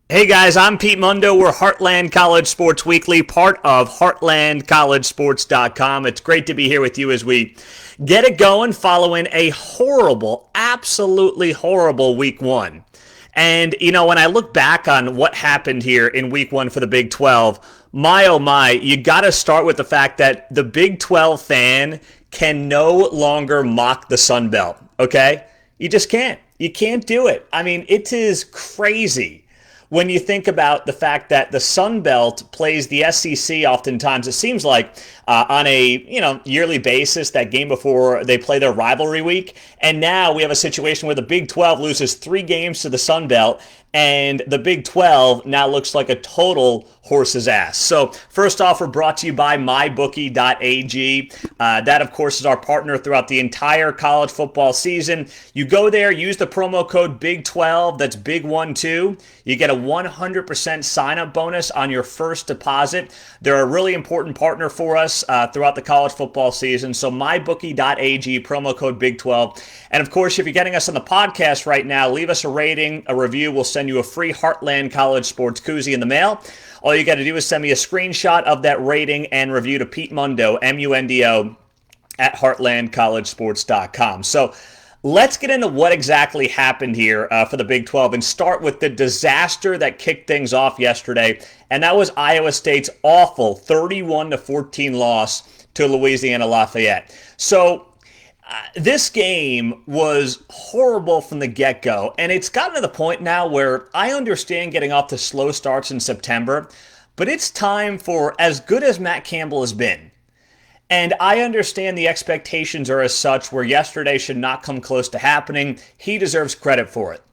Hey guys, I'm Pete Mundo. We're Heartland College Sports Weekly, part of heartlandcollegesports.com. It's great to be here with you as we get it going following a horrible, absolutely horrible week one. And, when I look back on what happened here in week one for the Big 12, my oh my, you got to start with the fact that the Big 12 fan can no longer mock the Sun Belt, okay? You just can't. You can't do it. I mean, it is crazy when you think about the fact that the Sun Belt plays the SEC oftentimes, it seems like on a yearly basis, that game before they play their rivalry week. And now we have a situation where the Big 12 loses 3 games to the Sun Belt, and the Big 12 now looks like a total horse's ass. So first off, we're brought to you by mybookie.ag. That, of course, is our partner throughout the entire college football season. You go there, use the promo code BIG12, that's BIG12. You get a 100% sign-up bonus on your first deposit. They're a really important partner for us throughout the college football season. So mybookie.ag, promo code BIG12. And of course, if you're getting us on the podcast right now, leave us a rating, a review. We'll send you a free Heartland College Sports koozie in the mail. All you got to do is send me a screenshot of that rating and review to Pete Mundo, Mundo, at heartlandcollegesports.com. So let's get into what exactly happened here for the Big 12 and start with the disaster that kicked things off yesterday, and that was Iowa State's awful 31-14 loss to Louisiana Lafayette. So this game was horrible from the get-go, and it's gotten to the point now where I understand getting off to slow starts in September, but it's time for, as good as Matt Campbell has been, and I understand the expectations are as such where yesterday should not come close to happening. He deserves credit for it.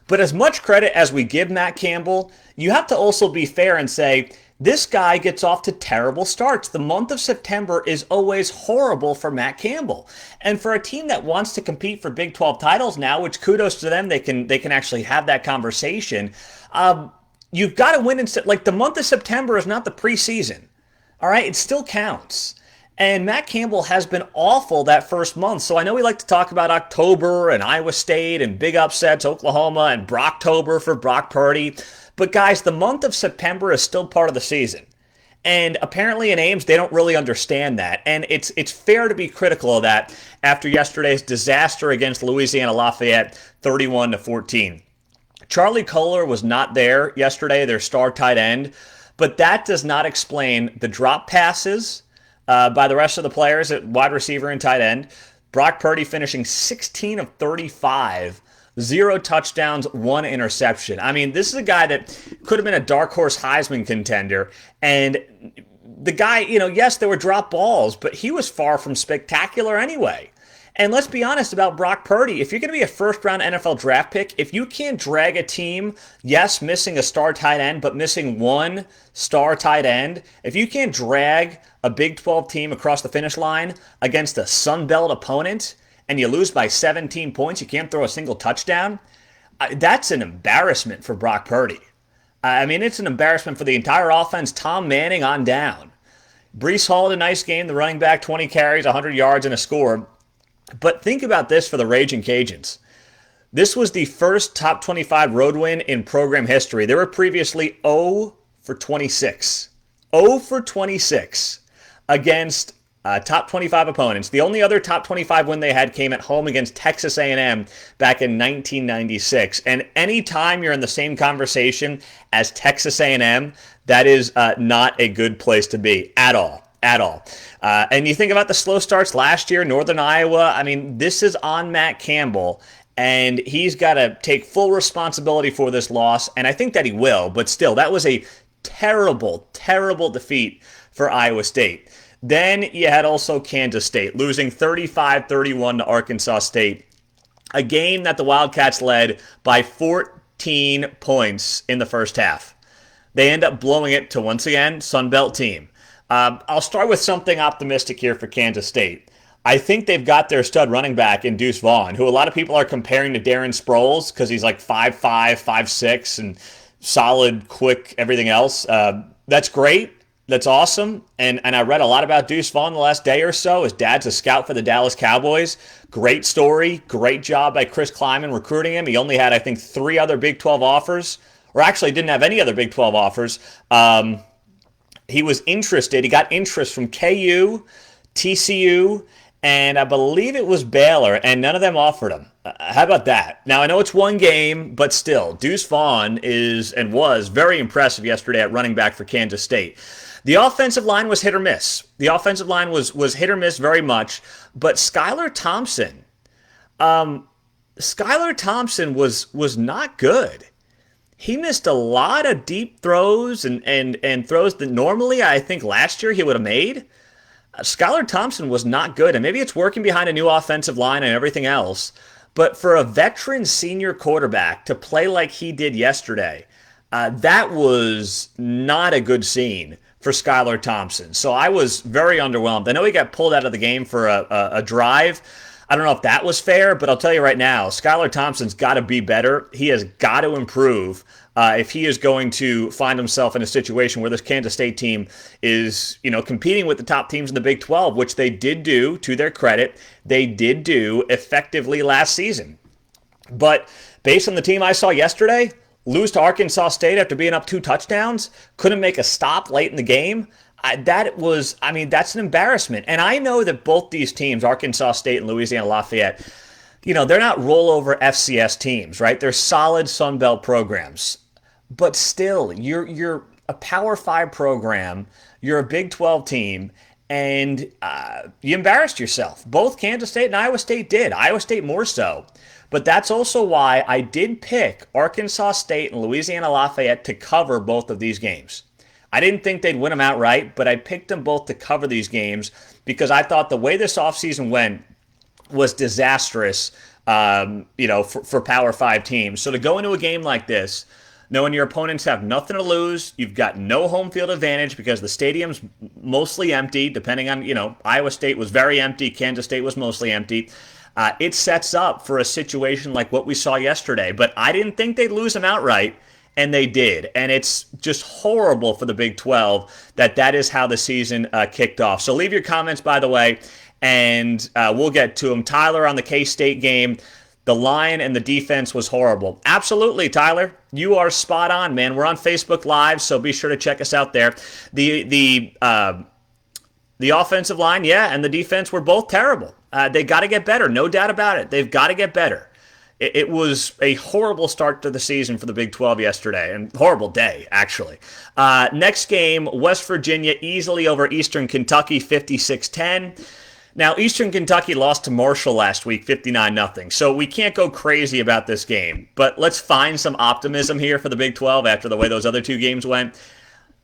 But as much credit as we give Matt Campbell, you have to also be fair and say, this guy gets off to terrible starts. The month of September is always horrible for Matt Campbell. And for a team that wants to compete for Big 12 titles now, which kudos to them, they can actually have that conversation. You've got to win like the month of September is not the preseason. All right, it still counts. And Matt Campbell has been awful that first month. So I know we like to talk about October and Iowa State and big upsets, Oklahoma and Brocktober for Brock Purdy. But guys, the month of September is still part of the season. And apparently in Ames, they don't really understand that. And it's fair to be critical of that after yesterday's disaster against Louisiana Lafayette, 31-14. Charlie Kolar was not there yesterday, their star tight end. But that does not explain the drop passes by the rest of the players at wide receiver and tight end. Brock Purdy finishing 16 of 35, 0 touchdowns, 1 interception. I mean, this is a guy that could have been a dark horse Heisman contender. And the guy, yes, there were drop balls, but he was far from spectacular anyway. And let's be honest about Brock Purdy. If you're going to be a first-round NFL draft pick, if you can't drag a team, yes, missing a star tight end, but missing one star tight end, if you can't drag a Big 12 team across the finish line against a Sun Belt opponent and you lose by 17 points, you can't throw a single touchdown, that's an embarrassment for Brock Purdy. I mean, it's an embarrassment for the entire offense, Tom Manning on down. Breece Hall had a nice game, the running back, 20 carries, 100 yards, and a score. But think about this for the Raging Cajuns. This was the first top 25 road win in program history. They were previously 0 for 26. 0 for 26 against top 25 opponents. The only other top 25 win they had came at home against Texas A&M back in 1996. And anytime you're in the same conversation as Texas A&M, that is not a good place to be at all. At all. And you think about the slow starts last year, Northern Iowa. I mean, this is on Matt Campbell, and he's got to take full responsibility for this loss, and I think that he will. But still, that was a terrible, terrible defeat for Iowa State. Then you had also Kansas State, losing 35-31 to Arkansas State, a game that the Wildcats led by 14 points in the first half. They end up blowing it to, once again, Sun Belt team. I'll start with something optimistic here for Kansas State. I think they've got their stud running back in Deuce Vaughn, who a lot of people are comparing to Darren Sproles because he's like 5'5", 5'6", and solid, quick, everything else. That's great. That's awesome. And I read a lot about Deuce Vaughn the last day or so. His dad's a scout for the Dallas Cowboys. Great story. Great job by Chris Kleiman recruiting him. He only had, I think, 3 other Big 12 offers, or actually didn't have any other Big 12 offers. He was interested. He got interest from KU, TCU, and I believe it was Baylor, and none of them offered him. How about that? Now, I know it's one game, but still, Deuce Vaughn is and was very impressive yesterday at running back for Kansas State. The offensive line was hit or miss. The offensive line was hit or miss very much, but Skylar Thompson was not good. He missed a lot of deep throws and throws that normally I think last year he would have made. Skylar Thompson was not good, and maybe it's working behind a new offensive line and everything else, but for a veteran senior quarterback to play like he did yesterday, that was not a good scene for Skylar Thompson. So I was very underwhelmed. I know he got pulled out of the game for a drive. I don't know if that was fair, but I'll tell you right now, Skylar Thompson's got to be better. He has got to improve if he is going to find himself in a situation where this Kansas State team is, competing with the top teams in the Big 12, which they did do, to their credit, they did do effectively last season. But based on the team I saw yesterday, lose to Arkansas State after being up 2 touchdowns, couldn't make a stop late in the game. That's an embarrassment. And I know that both these teams, Arkansas State and Louisiana Lafayette, they're not rollover FCS teams, right? They're solid Sun Belt programs. But still, you're a Power 5 program, you're a Big 12 team, and you embarrassed yourself. Both Kansas State and Iowa State did. Iowa State more so. But that's also why I did pick Arkansas State and Louisiana Lafayette to cover both of these games. I didn't think they'd win them outright, but I picked them both to cover these games because I thought the way this offseason went was disastrous, for Power 5 teams. So to go into a game like this, knowing your opponents have nothing to lose, you've got no home field advantage because the stadium's mostly empty, depending on, Iowa State was very empty, Kansas State was mostly empty. It sets up for a situation like what we saw yesterday. But I didn't think they'd lose them outright, and they did. And it's just horrible for the Big 12 that is how the season kicked off. So leave your comments, by the way, and we'll get to them. Tyler, on the K-State game, the line and the defense was horrible. Absolutely, Tyler. You are spot on, man. We're on Facebook Live, so be sure to check us out there. The offensive line, and the defense were both terrible. They got to get better, no doubt about it. They've got to get better. It was a horrible start to the season for the Big 12 yesterday, and horrible day, actually. Next game, West Virginia easily over Eastern Kentucky, 56-10. Now, Eastern Kentucky lost to Marshall last week, 59-0. So we can't go crazy about this game. But let's find some optimism here for the Big 12 after the way those other 2 games went.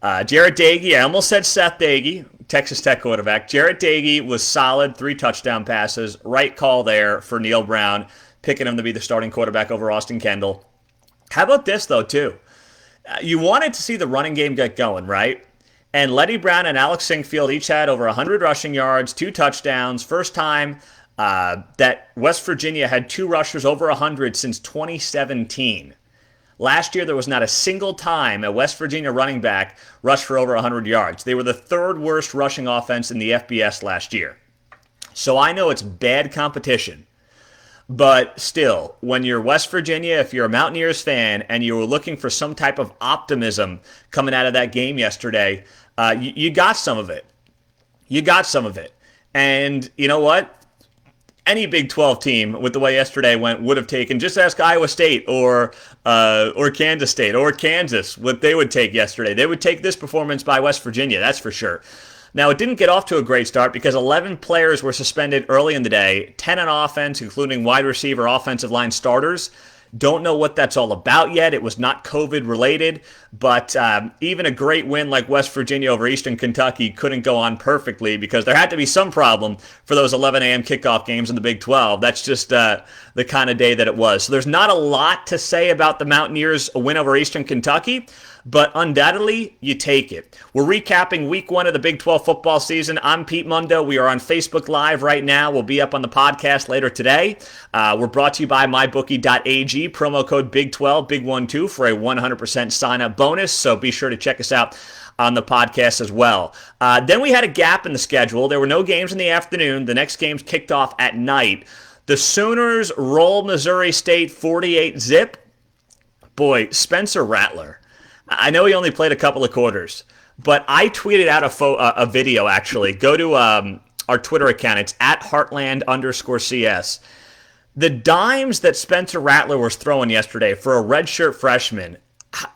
Jarrett Doege, I almost said Seth Doege, Texas Tech quarterback. Jarrett Doege was solid, 3 touchdown passes. Right call there for Neil Brown, picking him to be the starting quarterback over Austin Kendall. How about this, though, too? You wanted to see the running game get going, right? And Letty Brown and Alex Sinkfield each had over 100 rushing yards, 2 touchdowns. First time that West Virginia had 2 rushers over 100 since 2017. Last year, there was not a single time a West Virginia running back rushed for over 100 yards. They were the 3rd worst rushing offense in the FBS last year. So I know it's bad competition. But still, when you're West Virginia, if you're a Mountaineers fan and you were looking for some type of optimism coming out of that game yesterday, you got some of it. You got some of it. And you know what? Any Big 12 team with the way yesterday went would have taken, just ask Iowa State or Kansas State or Kansas what they would take yesterday. They would take this performance by West Virginia, that's for sure. Now, it didn't get off to a great start because 11 players were suspended early in the day, 10 on offense, including wide receiver, offensive line starters. Don't know what that's all about yet. It was not COVID-related, but even a great win like West Virginia over Eastern Kentucky couldn't go on perfectly because there had to be some problem for those 11 a.m. kickoff games in the Big 12. That's just the kind of day that it was. So there's not a lot to say about the Mountaineers' win over Eastern Kentucky, but undoubtedly, you take it. We're recapping Week 1 of the Big 12 football season. I'm Pete Mundo. We are on Facebook Live right now. We'll be up on the podcast later today. We're brought to you by mybookie.ag. Promo code BIG12, BIG12 for a 100% sign-up bonus. So be sure to check us out on the podcast as well. Then we had a gap in the schedule. There were no games in the afternoon. The next games kicked off at night. The Sooners roll Missouri State 48-0. Boy, Spencer Rattler. I know he only played a couple of quarters, but I tweeted out a video, actually. Go to our Twitter account. It's at Heartland_CS. The dimes that Spencer Rattler was throwing yesterday for a redshirt freshman,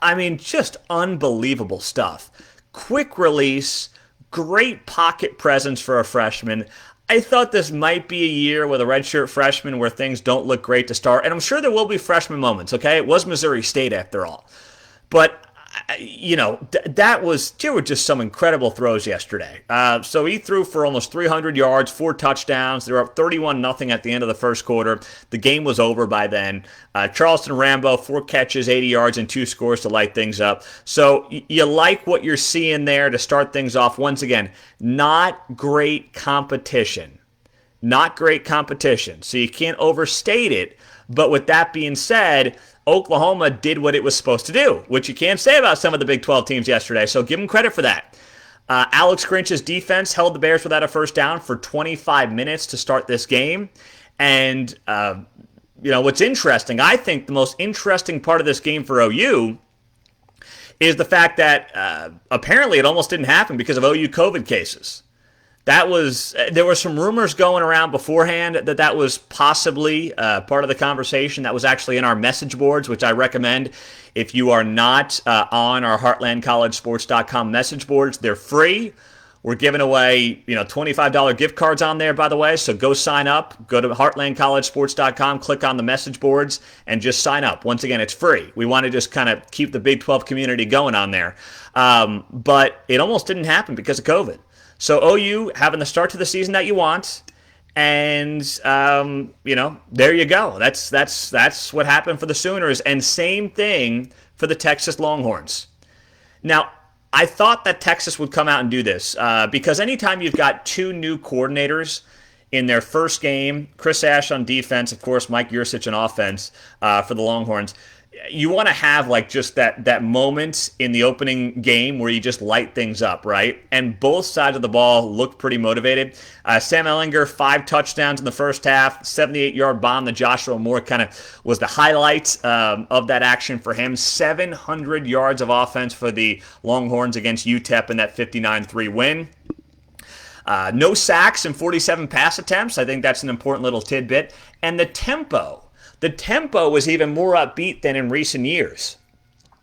I mean, just unbelievable stuff. Quick release, great pocket presence for a freshman. I thought this might be a year with a redshirt freshman where things don't look great to start, and I'm sure there will be freshman moments, okay? It was Missouri State after all. But there were just some incredible throws yesterday. So he threw for almost 300 yards, 4 touchdowns. They were up 31-0 at the end of the first quarter. The game was over by then. Charleston Rambo, 4 catches, 80 yards, and 2 scores to light things up. So you like what you're seeing there to start things off. Once again, not great competition. Not great competition. So you can't overstate it. But with that being said, Oklahoma did what it was supposed to do, which you can't say about some of the Big 12 teams yesterday, so give them credit for that. Alex Grinch's defense held the Bears without a first down for 25 minutes to start this game. And, what's interesting, I think the most interesting part of this game for OU is the fact that apparently it almost didn't happen because of OU COVID cases. There were some rumors going around beforehand that was possibly part of the conversation. That was actually in our message boards, which I recommend. If you are not on our HeartlandCollegeSports.com message boards, they're free. We're giving away, $25 gift cards on there, by the way. So go sign up. Go to HeartlandCollegeSports.com, click on the message boards, and just sign up. Once again, it's free. We want to just kind of keep the Big 12 community going on there. But it almost didn't happen because of COVID. So OU having the start to the season that you want, and there you go. That's what happened for the Sooners, and same thing for the Texas Longhorns. Now, I thought that Texas would come out and do this because anytime you've got 2 new coordinators in their first game, Chris Ash on defense, of course, Mike Yursich on offense for the Longhorns. You want to have like just that moment in the opening game where you just light things up, right? And both sides of the ball looked pretty motivated. Sam Ehlinger, 5 touchdowns in the first half, 78-yard bomb to Joshua Moore kind of was the highlight of that action for him. 700 yards of offense for the Longhorns against UTEP in that 59-3 win. No sacks and 47 pass attempts. I think that's an important little tidbit. And the tempo was even more upbeat than in recent years.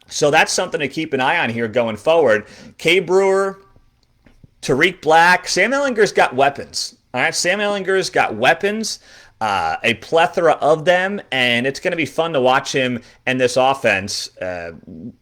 So that's something to keep an eye on here going forward. Kay Brewer, Tariq Black, Sam Ehlinger's got weapons. All right, Sam Ehlinger's got weapons, a plethora of them, and it's going to be fun to watch him and this offense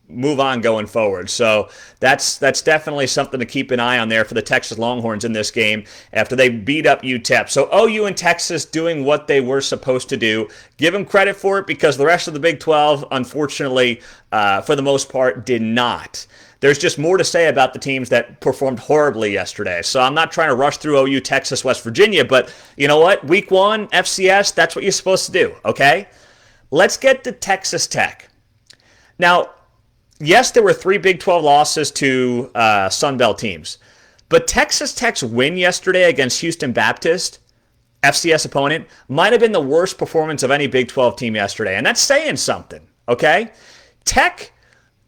move on going forward. So that's definitely something to keep an eye on there for the Texas Longhorns in this game after they beat up UTEP. So OU and Texas doing what they were supposed to do. Give them credit for it because the rest of the Big 12, unfortunately, for the most part, did not. There's just more to say about the teams that performed horribly yesterday. So I'm not trying to rush through OU, Texas, West Virginia, but you know what? Week 1, FCS, that's what you're supposed to do, okay? Let's get to Texas Tech. Now, yes, there were 3 Big 12 losses to Sun Belt teams, but Texas Tech's win yesterday against Houston Baptist, FCS opponent, might have been the worst performance of any Big 12 team yesterday, and that's saying something, okay? Tech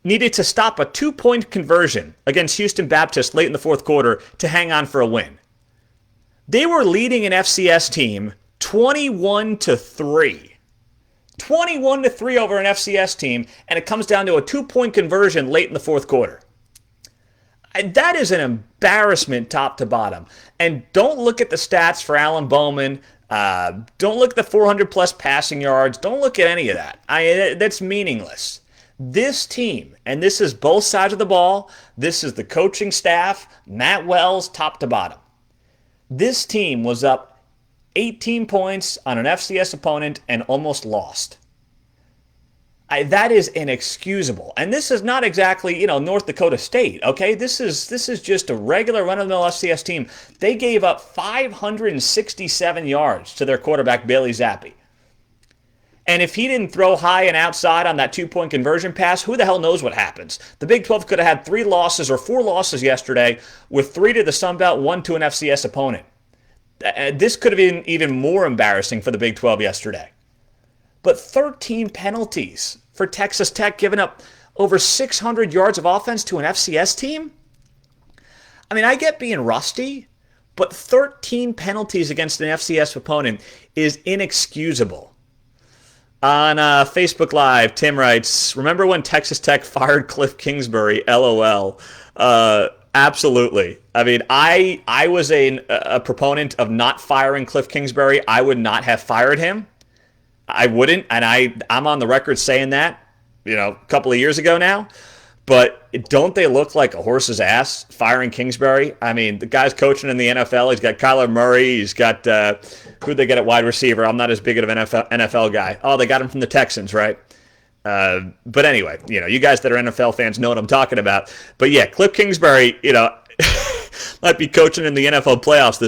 needed to stop a 2-point conversion against Houston Baptist late in the fourth quarter to hang on for a win. They were leading an FCS team 21-3. 21-3 over an FCS team, and it comes down to a 2-point conversion late in the fourth quarter. That is an embarrassment top to bottom. And don't look at the stats for Alan Bowman. Don't look at the 400-plus passing yards. Don't look at any of that. That's meaningless. This team, and this is both sides of the ball, this is the coaching staff, Matt Wells, top to bottom. This team was up 18 points on an FCS opponent and almost lost. That is inexcusable. And this is not exactly, North Dakota State, okay? This is just a regular run-of-the-mill FCS team. They gave up 567 yards to their quarterback, Bailey Zappi. And if he didn't throw high and outside on that 2-point conversion pass, who the hell knows what happens? The Big 12 could have had 3 losses or 4 losses yesterday with 3 to the Sun Belt, 1 to an FCS opponent. This could have been even more embarrassing for the Big 12 yesterday. but 13 penalties for Texas Tech, giving up over 600 yards of offense to an FCS team. I mean, I get being rusty, but 13 penalties against an FCS opponent is inexcusable. On Facebook Live, Tim writes, remember when Texas Tech fired Cliff Kingsbury? LOL. Absolutely. I mean, I was a proponent of not firing Cliff Kingsbury. I would not have fired him. I wouldn't, and I'm on the record saying that, a couple of years ago now. But don't they look like a horse's ass firing Kingsbury? I mean, the guy's coaching in the NFL. He's got Kyler Murray. He's got who'd they get at wide receiver? I'm not as big of an NFL guy. Oh, they got him from the Texans, right? But anyway, you guys that are NFL fans know what I'm talking about. But yeah, Cliff Kingsbury, might be coaching in the NFL playoffs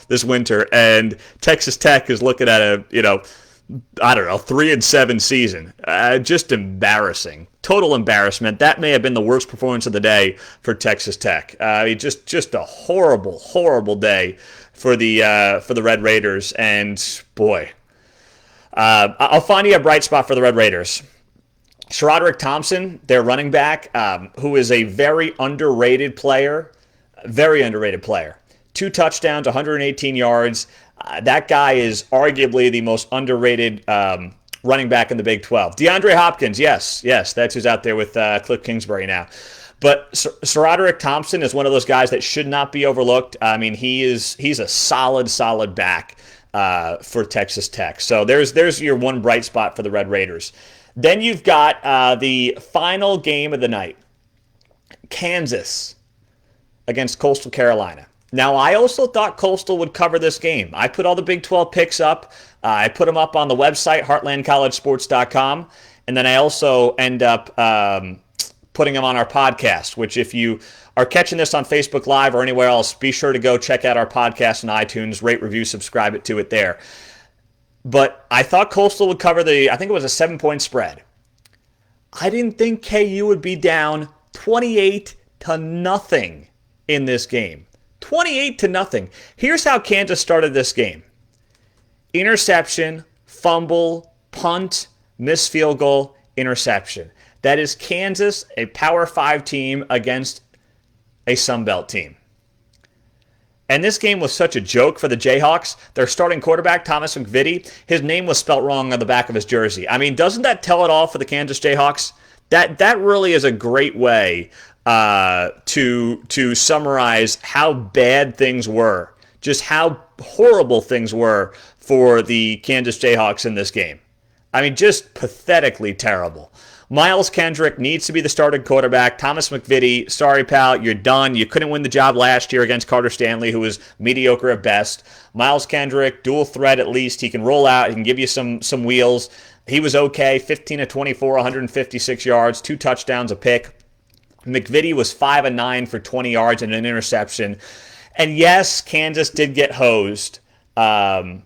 this winter, and Texas Tech is looking at a 3-7 season. Just embarrassing. Total embarrassment. That may have been the worst performance of the day for Texas Tech. Just a horrible, horrible day for the Red Raiders. And boy, I'll find you a bright spot for the Red Raiders. Shroderick Thompson, their running back, who is a very underrated player. 2 touchdowns, 118 yards. That guy is arguably the most underrated running back in the Big 12. DeAndre Hopkins, yes, that's who's out there with Cliff Kingsbury now. But Shroderick Thompson is one of those guys that should not be overlooked. I mean, he's a solid back for Texas Tech. So there's your one bright spot for the Red Raiders. Then you've got the final game of the night, Kansas against Coastal Carolina. Now, I also thought Coastal would cover this game. I put all the Big 12 picks up. I put them up on the website, heartlandcollegesports.com. And then I also end up putting them on our podcast, which if you are catching this on Facebook Live or anywhere else, be sure to go check out our podcast on iTunes, rate, review, subscribe to it there. But I thought Coastal would cover I think it was a 7-point spread. I didn't think KU would be down 28-0 in this game. 28-0. Here's how Kansas started this game. Interception, fumble, punt, missed field goal, interception. That is Kansas, a Power 5 team against a Sun Belt team. And this game was such a joke for the Jayhawks. Their starting quarterback, Thomas McVitie, his name was spelt wrong on the back of his jersey. I mean, doesn't that tell it all for the Kansas Jayhawks? That really is a great way to summarize how bad things were, just how horrible things were for the Kansas Jayhawks in this game. I mean, just pathetically terrible. Miles Kendrick needs to be the starting quarterback. Thomas McVitie, sorry, pal, you're done. You couldn't win the job last year against Carter Stanley, who was mediocre at best. Miles Kendrick, dual threat at least. He can roll out. He can give you some wheels. He was okay, 15 of 24, 156 yards, 2 touchdowns, a pick. McVitie was 5 of 9 for 20 yards and an interception. And yes, Kansas did get hosed. On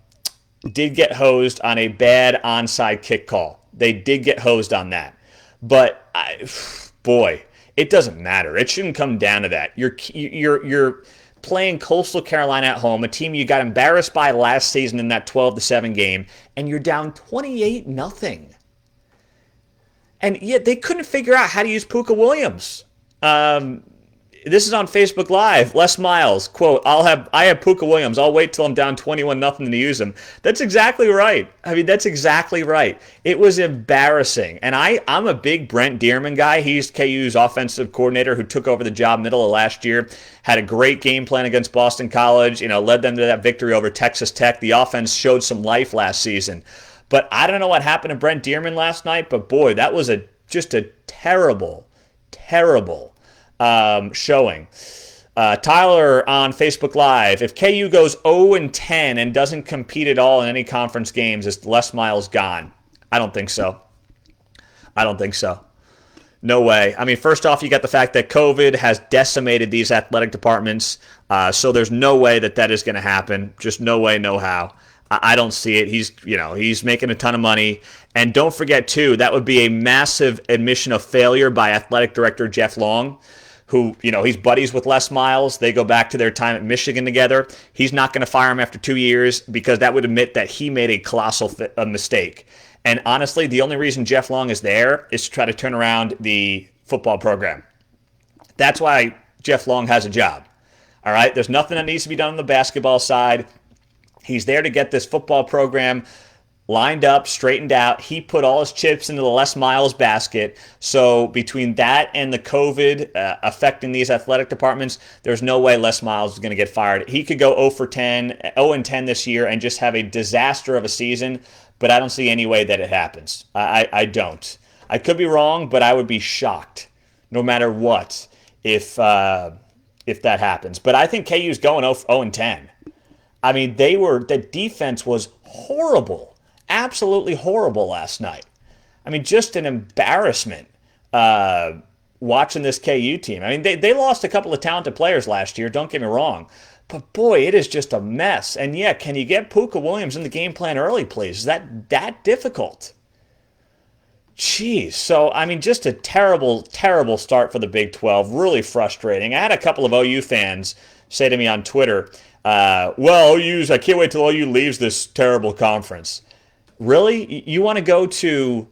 a bad onside kick call. They did get hosed on that. But boy, it doesn't matter. It shouldn't come down to that. You're playing Coastal Carolina at home, a team you got embarrassed by last season in that 12-7 game, and you're down 28-0. And yet they couldn't figure out how to use Puka Williams. This is on Facebook Live. Les Miles, quote, I have Puka Williams. I'll wait till I'm down 21-0 to use him. That's exactly right. I mean, that's exactly right. It was embarrassing. And I'm a big Brent Dearman guy. He's KU's offensive coordinator who took over the job middle of last year. Had a great game plan against Boston College, led them to that victory over Texas Tech. The offense showed some life last season. But I don't know what happened to Brent Dearman last night, but boy, that was just a terrible showing. Tyler on Facebook Live, if KU goes 0-10 and doesn't compete at all in any conference games, is Les Miles gone? I don't think so. No way. I mean, first off, you got the fact that COVID has decimated these athletic departments, so there's no way that is going to happen. Just no way, no how. I don't see it. He's making a ton of money. And don't forget, too, that would be a massive admission of failure by athletic director Jeff Long, who, he's buddies with Les Miles. They go back to their time at Michigan together. He's not going to fire him after 2 years because that would admit that he made a colossal mistake. And honestly, the only reason Jeff Long is there is to try to turn around the football program. That's why Jeff Long has a job. All right? There's nothing that needs to be done on the basketball side. He's there to get this football program lined up, straightened out. He put all his chips into the Les Miles basket. So between that and the COVID affecting these athletic departments, there's no way Les Miles is going to get fired. He could go 0-10 this year and just have a disaster of a season, but I don't see any way that it happens. I don't. I could be wrong, but I would be shocked no matter what if that happens. But I think KU's going 0-10. I mean, the defense was horrible. Absolutely horrible last night. I mean, just an embarrassment watching this KU team. I mean, they lost a couple of talented players last year, don't get me wrong. But boy, it is just a mess. And yeah, can you get Puka Williams in the game plan early, please? Is that difficult? Jeez. So, I mean, just a terrible, terrible start for the Big 12. Really frustrating. I had a couple of OU fans say to me on Twitter, well, I can't wait till OU leaves this terrible conference. Really? You want to go to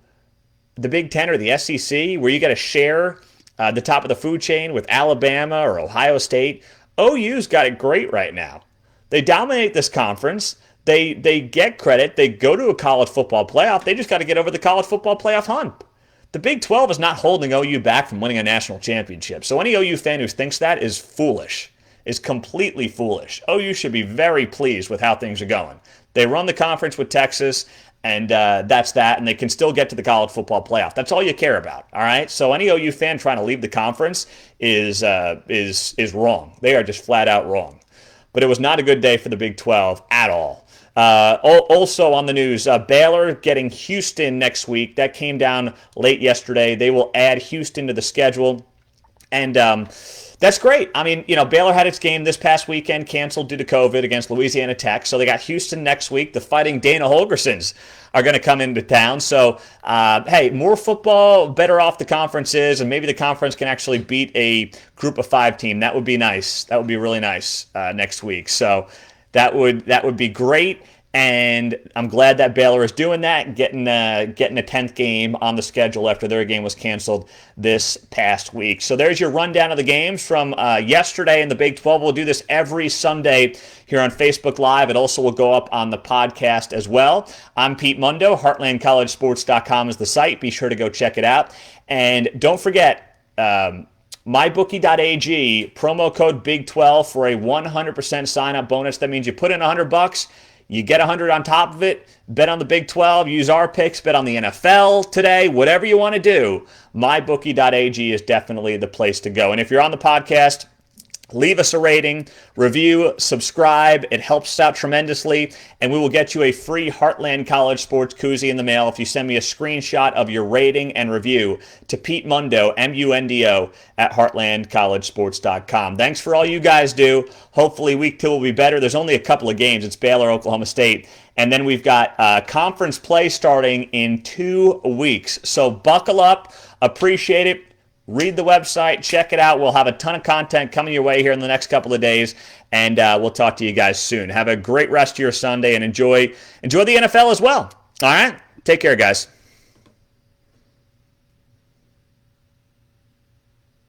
the Big Ten or the SEC where you got to share the top of the food chain with Alabama or Ohio State? OU's got it great right now. They dominate this conference. They get credit. They go to a college football playoff. They just got to get over the college football playoff hump. The Big 12 is not holding OU back from winning a national championship. So any OU fan who thinks that is foolish, is completely foolish. OU should be very pleased with how things are going. They run the conference with Texas, and that's that, and they can still get to the college football playoff. That's all you care about, all right? So any OU fan trying to leave the conference is wrong. They are just flat out wrong. But it was not a good day for the Big 12 at all. Also on the news, Baylor getting Houston next week. That came down late yesterday. They will add Houston to the schedule, and that's great. I mean, Baylor had its game this past weekend canceled due to COVID against Louisiana Tech. So they got Houston next week. The Fighting Dana Holgersons are going to come into town. So, hey, more football, better off the conference is, and maybe the conference can actually beat a group of 5 team. That would be nice. That would be really nice next week. So that would be great. And I'm glad that Baylor is doing that, getting a 10th game on the schedule after their game was canceled this past week. So there's your rundown of the games from yesterday in the Big 12. We'll do this every Sunday here on Facebook Live. It also will go up on the podcast as well. I'm Pete Mundo. HeartlandCollegeSports.com is the site. Be sure to go check it out. And don't forget, MyBookie.ag, promo code Big12 for a 100% sign-up bonus. That means you put in $100, you get 100 on top of it, bet on the Big 12, use our picks, bet on the NFL today, whatever you want to do. MyBookie.ag is definitely the place to go. And if you're on the podcast, leave us a rating, review, subscribe. It helps us out tremendously, and we will get you a free Heartland College Sports koozie in the mail if you send me a screenshot of your rating and review to Pete Mundo, Mundo, at HeartlandCollegeSports.com. Thanks for all you guys do. Hopefully week 2 will be better. There's only a couple of games. It's Baylor, Oklahoma State, and then we've got conference play starting in 2 weeks. So buckle up. Appreciate it. Read the website, check it out. We'll have a ton of content coming your way here in the next couple of days, and we'll talk to you guys soon. Have a great rest of your Sunday, and enjoy the NFL as well. All right? Take care, guys.